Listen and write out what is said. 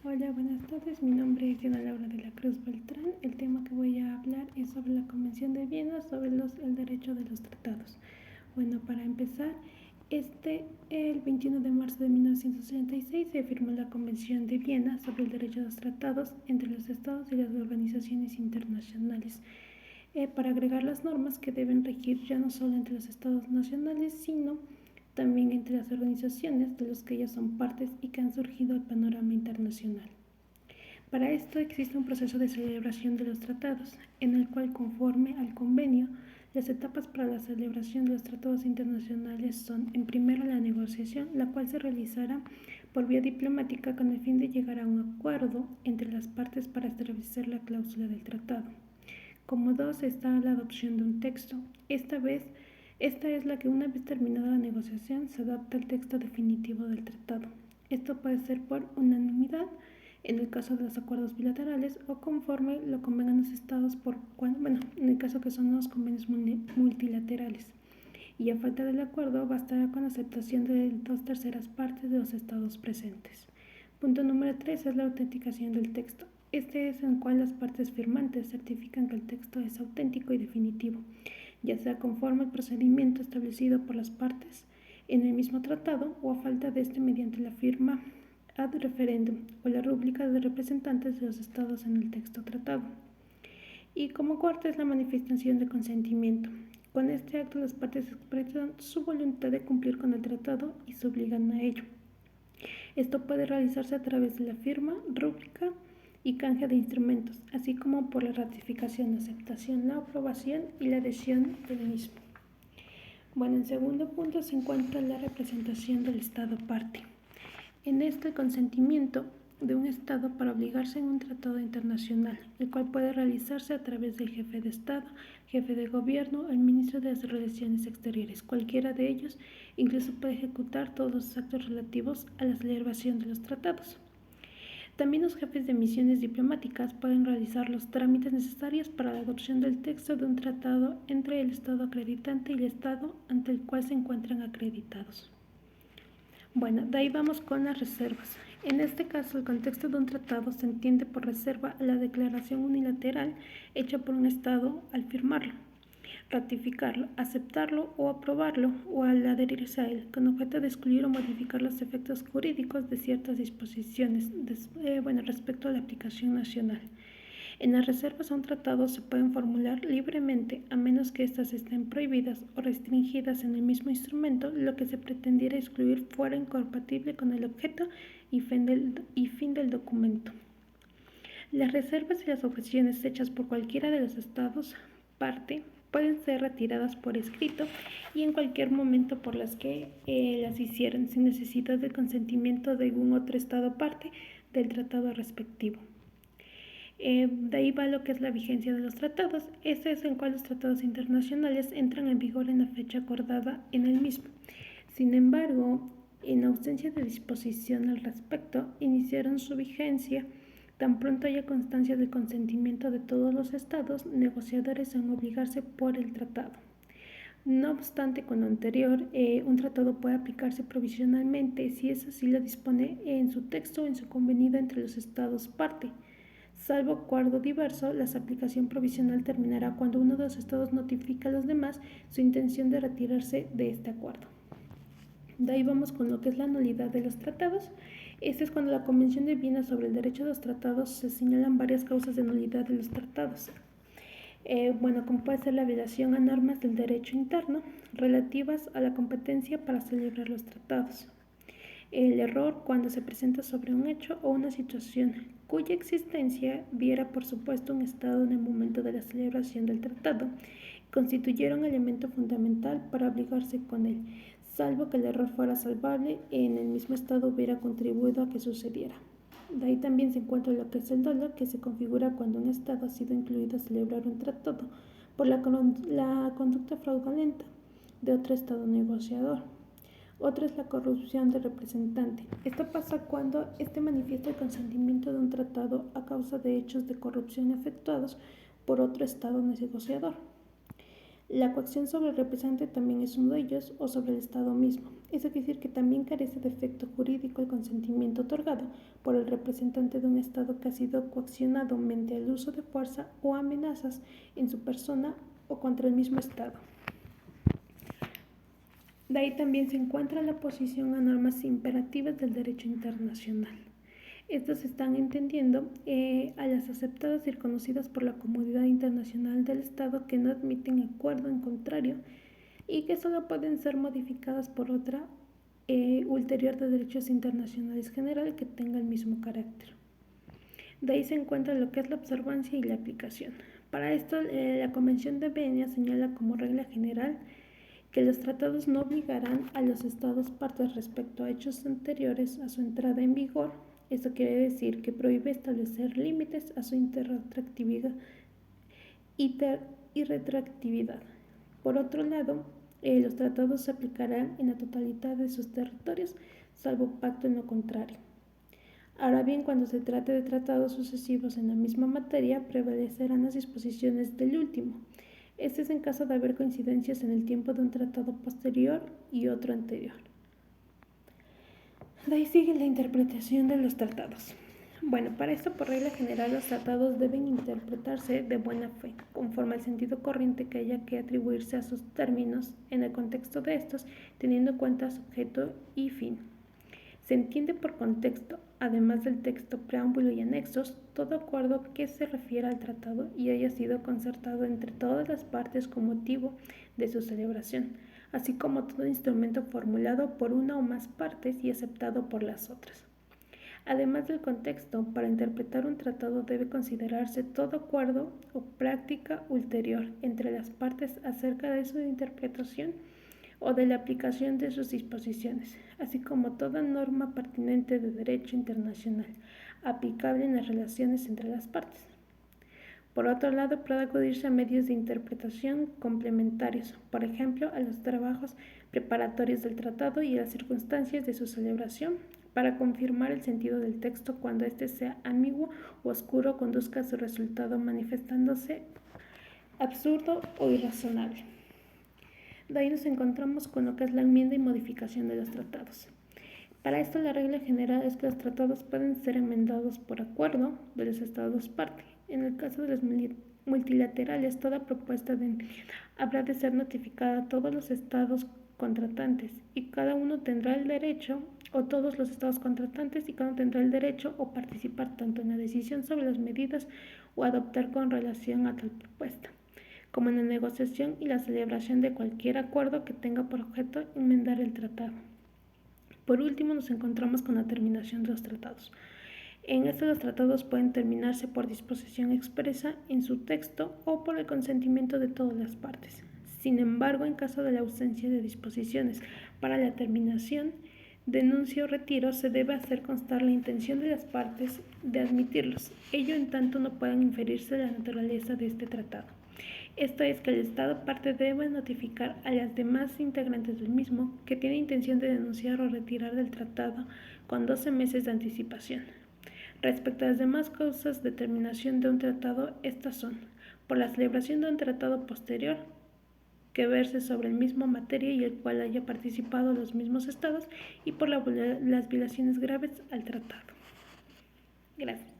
Hola, buenas tardes. Mi nombre es Diana Laura de la Cruz Beltrán. El tema que voy a hablar es sobre la Convención de Viena sobre el derecho de los tratados. Bueno, para empezar, el 21 de marzo de 1966 se firmó la Convención de Viena sobre el derecho de los tratados entre los estados y las organizaciones internacionales, para agregar las normas que deben regir ya no solo entre los estados nacionales, sino también entre las organizaciones de las que ellas son partes y que han surgido al panorama internacional. Para esto existe un proceso de celebración de los tratados, en el cual, conforme al convenio, las etapas para la celebración de los tratados internacionales son, en primero, la negociación, la cual se realizará por vía diplomática con el fin de llegar a un acuerdo entre las partes para establecer la cláusula del tratado. Como dos está la adopción de un texto. Esta es la que, una vez terminada la negociación, se adapta al texto definitivo del tratado. Esto puede ser por unanimidad en el caso de los acuerdos bilaterales o conforme lo convengan los estados en el caso que son los convenios multilaterales. Y a falta del acuerdo bastará con la aceptación de 2/3 partes de los estados presentes. Punto número 3 es la autenticación del texto. Este es en el cual las partes firmantes certifican que el texto es auténtico y definitivo, ya sea conforme al procedimiento establecido por las partes en el mismo tratado o a falta de este mediante la firma ad referendum o la rúbrica de representantes de los estados en el texto tratado. Y como cuarto es la manifestación de consentimiento. Con este acto las partes expresan su voluntad de cumplir con el tratado y se obligan a ello. Esto puede realizarse a través de la firma, rúbrica y canje de instrumentos, así como por la ratificación, aceptación, la aprobación y la adhesión del mismo. Bueno, en segundo punto se encuentra la representación del Estado parte. En este, consentimiento de un Estado para obligarse en un tratado internacional, el cual puede realizarse a través del jefe de Estado, jefe de gobierno, el ministro de las Relaciones Exteriores. Cualquiera de ellos incluso puede ejecutar todos los actos relativos a la celebración de los tratados. También los jefes de misiones diplomáticas pueden realizar los trámites necesarios para la adopción del texto de un tratado entre el Estado acreditante y el Estado ante el cual se encuentran acreditados. Bueno, de ahí vamos con las reservas. En este caso, el contexto de un tratado se entiende por reserva a la declaración unilateral hecha por un Estado al firmarlo, ratificarlo, aceptarlo o aprobarlo o al adherirse a él, con objeto de excluir o modificar los efectos jurídicos de ciertas disposiciones respecto a la aplicación nacional. En las reservas a un tratado se pueden formular libremente, a menos que éstas estén prohibidas o restringidas en el mismo instrumento, lo que se pretendiera excluir fuera incompatible con el objeto y fin del documento. Las reservas y las objeciones hechas por cualquiera de los estados parte pueden ser retiradas por escrito y en cualquier momento por las que las hicieron, sin necesidad del consentimiento de algún otro estado parte del tratado respectivo. De ahí va lo que es la vigencia de los tratados. Este es en cual los tratados internacionales entran en vigor en la fecha acordada en el mismo. Sin embargo, en ausencia de disposición al respecto, iniciaron su vigencia tan pronto haya constancia del consentimiento de todos los estados negociadores en obligarse por el tratado. No obstante, con lo anterior, un tratado puede aplicarse provisionalmente si es así lo dispone en su texto o en su convenido entre los estados parte. Salvo acuerdo diverso, la aplicación provisional terminará cuando uno de los estados notifica a los demás su intención de retirarse de este acuerdo. De ahí vamos con lo que es la nulidad de los tratados. Este es cuando la Convención de Viena sobre el derecho de los tratados se señalan varias causas de nulidad de los tratados. Como puede ser la violación a normas del derecho interno relativas a la competencia para celebrar los tratados. El error cuando se presenta sobre un hecho o una situación cuya existencia diera por supuesto un estado en el momento de la celebración del tratado, constituyera un elemento fundamental para obligarse con él, salvo que el error fuera salvable y en el mismo estado hubiera contribuido a que sucediera. De ahí también se encuentra lo que es el dolo, que se configura cuando un estado ha sido incluido a celebrar un tratado por la conducta fraudulenta de otro estado negociador. Otra es la corrupción del representante. Esto pasa cuando éste manifiesta el consentimiento de un tratado a causa de hechos de corrupción efectuados por otro estado negociador. La coacción sobre el representante también es uno de ellos, o sobre el Estado mismo. Eso quiere decir que también carece de efecto jurídico el consentimiento otorgado por el representante de un Estado que ha sido coaccionado mediante el uso de fuerza o amenazas en su persona o contra el mismo Estado. De ahí también se encuentra la oposición a normas imperativas del derecho internacional. Estas están entendiendo a las aceptadas y reconocidas por la comunidad internacional del Estado que no admiten acuerdo en contrario y que solo pueden ser modificadas por otra ulterior de derechos internacionales general que tenga el mismo carácter. De ahí se encuentra lo que es la observancia y la aplicación. Para esto, la Convención de Viena señala como regla general que los tratados no obligarán a los Estados partes respecto a hechos anteriores a su entrada en vigor. Esto quiere decir que prohíbe establecer límites a su irretroactividad. Por otro lado, los tratados se aplicarán en la totalidad de sus territorios, salvo pacto en lo contrario. Ahora bien, cuando se trate de tratados sucesivos en la misma materia, prevalecerán las disposiciones del último. Este es en caso de haber coincidencias en el tiempo de un tratado posterior y otro anterior. De ahí sigue la interpretación de los tratados. Bueno, para esto, por regla general, los tratados deben interpretarse de buena fe, conforme al sentido corriente que haya que atribuirse a sus términos en el contexto de estos, teniendo en cuenta sujeto y fin. Se entiende por contexto, además del texto, preámbulo y anexos, todo acuerdo que se refiera al tratado y haya sido concertado entre todas las partes con motivo de su celebración, así como todo instrumento formulado por una o más partes y aceptado por las otras. Además del contexto, para interpretar un tratado debe considerarse todo acuerdo o práctica ulterior entre las partes acerca de su interpretación o de la aplicación de sus disposiciones, así como toda norma pertinente de derecho internacional aplicable en las relaciones entre las partes. Por otro lado, puede acudirse a medios de interpretación complementarios, por ejemplo, a los trabajos preparatorios del tratado y a las circunstancias de su celebración, para confirmar el sentido del texto cuando éste sea ambiguo o oscuro o conduzca a su resultado manifestándose absurdo o irrazonable. De ahí nos encontramos con lo que es la enmienda y modificación de los tratados. Para esto, la regla general es que los tratados pueden ser enmendados por acuerdo de los Estados parte. En el caso de los multilaterales, toda propuesta de enmienda habrá de ser notificada a todos los Estados contratantes y cada uno tendrá el derecho, o todos los Estados contratantes y cada uno tendrá el derecho o participar tanto en la decisión sobre las medidas o adoptar con relación a tal propuesta, como en la negociación y la celebración de cualquier acuerdo que tenga por objeto enmendar el tratado. Por último, nos encontramos con la terminación de los tratados. En esto, los tratados pueden terminarse por disposición expresa en su texto o por el consentimiento de todas las partes. Sin embargo, en caso de la ausencia de disposiciones para la terminación, denuncia o retiro, se debe hacer constar la intención de las partes de admitirlos, ello en tanto no puedan inferirse la naturaleza de este tratado. Esto es que el Estado parte debe notificar a las demás integrantes del mismo que tiene intención de denunciar o retirar del tratado con 12 meses de anticipación. Respecto a las demás causas de terminación de un tratado, estas son: por la celebración de un tratado posterior que verse sobre el mismo materia y el cual haya participado los mismos estados, y por las violaciones graves al tratado. Gracias.